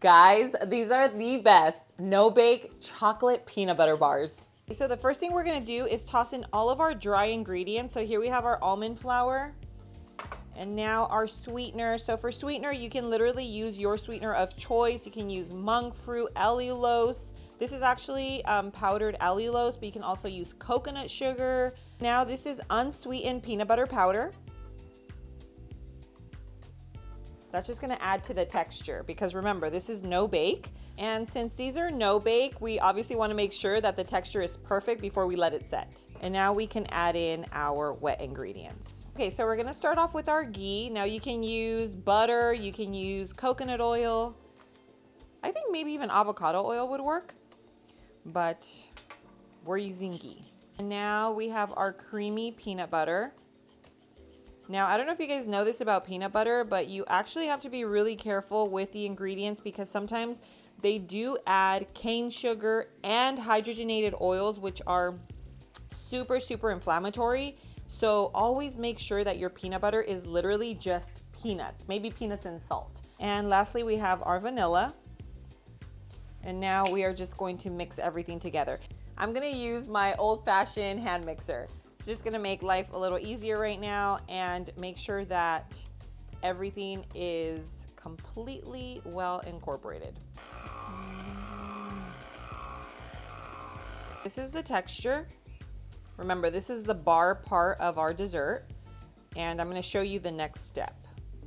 Guys, these are the best no-bake chocolate peanut butter bars. So the first thing we're gonna do is toss in all of our dry ingredients. So here we have our almond flour and now our sweetener. So for sweetener, you can literally use your sweetener of choice. You can use monk fruit, allulose. This is actually powdered allulose, but you can also use coconut sugar. Now this is unsweetened peanut butter powder. That's just gonna add to the texture because remember, this is no bake. And since these are no bake, we obviously wanna make sure that the texture is perfect before we let it set. And now we can add in our wet ingredients. Okay, so we're gonna start off with our ghee. Now you can use butter, you can use coconut oil. I think maybe even avocado oil would work, but we're using ghee. And now we have our creamy peanut butter. Now, I don't know if you guys know this about peanut butter, but you actually have to be really careful with the ingredients because sometimes they do add cane sugar and hydrogenated oils, which are super, super inflammatory. So always make sure that your peanut butter is literally just peanuts, maybe peanuts and salt. And lastly, we have our vanilla. And now we are just going to mix everything together. I'm gonna use my old-fashioned hand mixer. It's just gonna make life a little easier right now and make sure that everything is completely well incorporated. This is the texture. Remember, this is the bar part of our dessert, and I'm gonna show you the next step.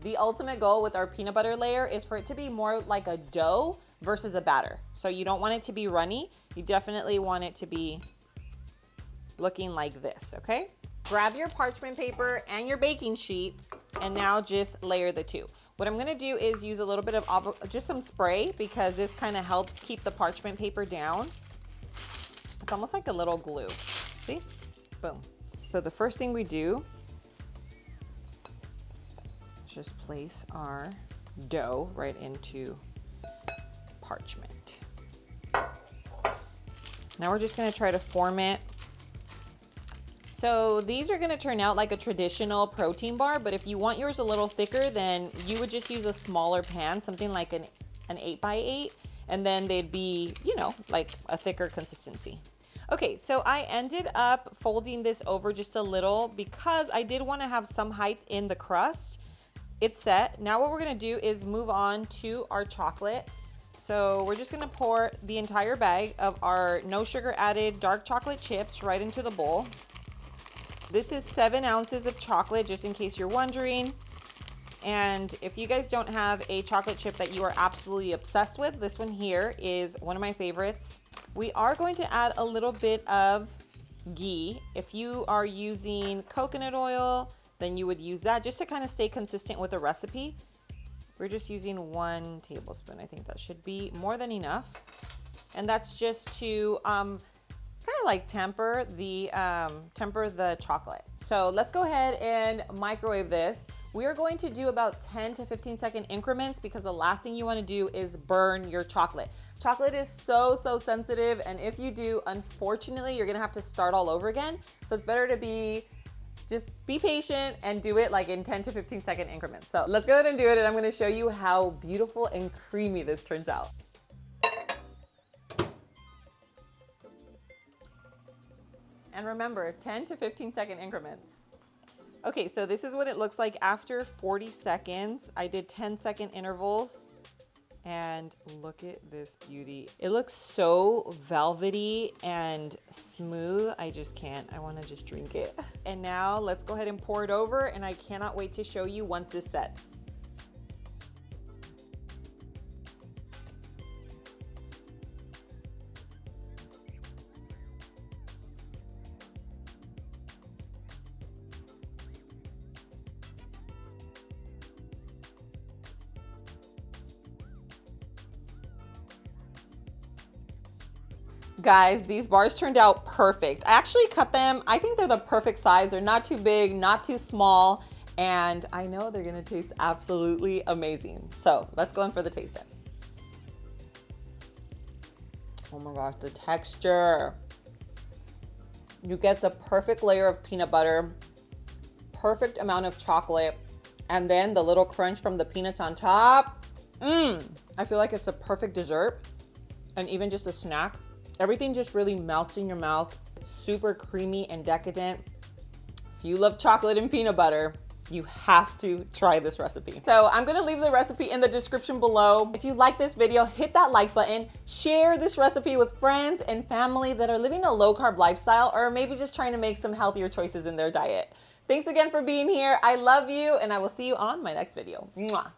The ultimate goal with our peanut butter layer is for it to be more like a dough versus a batter. So you don't want it to be runny. You definitely want it to be looking like this, okay? Grab your parchment paper and your baking sheet and now just layer the two. What I'm gonna do is use a little bit of just some spray because this kind of helps keep the parchment paper down. It's almost like a little glue, see? Boom. So the first thing we do is just place our dough right into parchment. Now we're just gonna try to form it. So these are gonna turn out like a traditional protein bar, but if you want yours a little thicker, then you would just use a smaller pan, something like an 8x8, and then they'd be, you know, like a thicker consistency. Okay, so I ended up folding this over just a little because I did wanna have some height in the crust. It's set. Now what we're gonna do is move on to our chocolate. So we're just gonna pour the entire bag of our no sugar added dark chocolate chips right into the bowl. This is 7 ounces of chocolate, just in case you're wondering. And if you guys don't have a chocolate chip that you are absolutely obsessed with, this one here is one of my favorites. We are going to add a little bit of ghee. If you are using coconut oil, then you would use that just to kind of stay consistent with the recipe. We're just using 1 tablespoon. I think that should be more than enough. And that's just to kind of like temper the chocolate. So let's go ahead and microwave this. We are going to do about 10 to 15 second increments because the last thing you want to do is burn your chocolate. Chocolate is so sensitive, and if you do, unfortunately, you're gonna have to start all over again. So it's better to just be patient and do it like in 10 to 15 second increments. So let's go ahead and do it, and I'm gonna show you how beautiful and creamy this turns out. And remember, 10 to 15 second increments. Okay, so this is what it looks like after 40 seconds. I did 10-second intervals, and look at this beauty. It looks so velvety and smooth. I just can't, I wanna just drink it. And now let's go ahead and pour it over, and I cannot wait to show you once this sets. Guys, these bars turned out perfect. I actually cut them. I think they're the perfect size. They're not too big, not too small, and I know they're gonna taste absolutely amazing. So let's go in for the taste test. Oh my gosh, the texture. You get the perfect layer of peanut butter, perfect amount of chocolate, and then the little crunch from the peanuts on top. I feel like it's a perfect dessert and even just a snack. Everything just really melts in your mouth. It's super creamy and decadent. If you love chocolate and peanut butter, you have to try this recipe. So I'm gonna leave the recipe in the description below. If you like this video, hit that like button, share this recipe with friends and family that are living a low carb lifestyle or maybe just trying to make some healthier choices in their diet. Thanks again for being here. I love you and I will see you on my next video. Mwah.